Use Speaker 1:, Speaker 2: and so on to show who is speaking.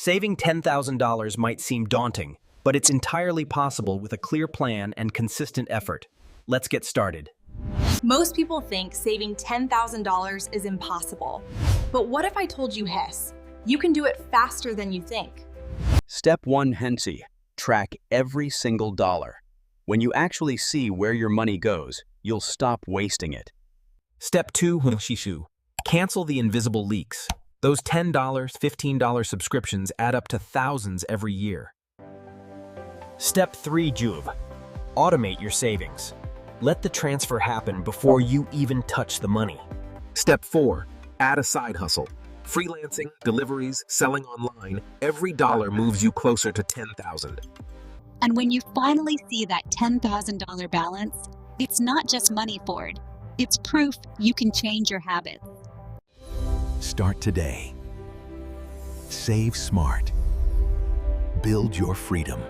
Speaker 1: Saving $10,000 might seem daunting, but it's entirely possible with a clear plan and consistent effort. Let's get started.
Speaker 2: Most people think saving $10,000 is impossible. But what if I told you, Hess, you can do it faster than you think?
Speaker 3: Step 1, Hensi. Track every single dollar. When you actually see where your money goes, you'll stop wasting it.
Speaker 1: Step 2, Shishu. Cancel the invisible leaks. Those $10, $15 subscriptions add up to thousands every year. Step 3, Juve. Automate your savings. Let the transfer happen before you even touch the money. Step 4, add a side hustle. Freelancing, deliveries, selling online, every dollar moves you closer to $10,000.
Speaker 4: And when you finally see that $10,000 balance, it's not just money, Ford. It's proof you can change your habits.
Speaker 5: Start today. Save smart. Build your freedom.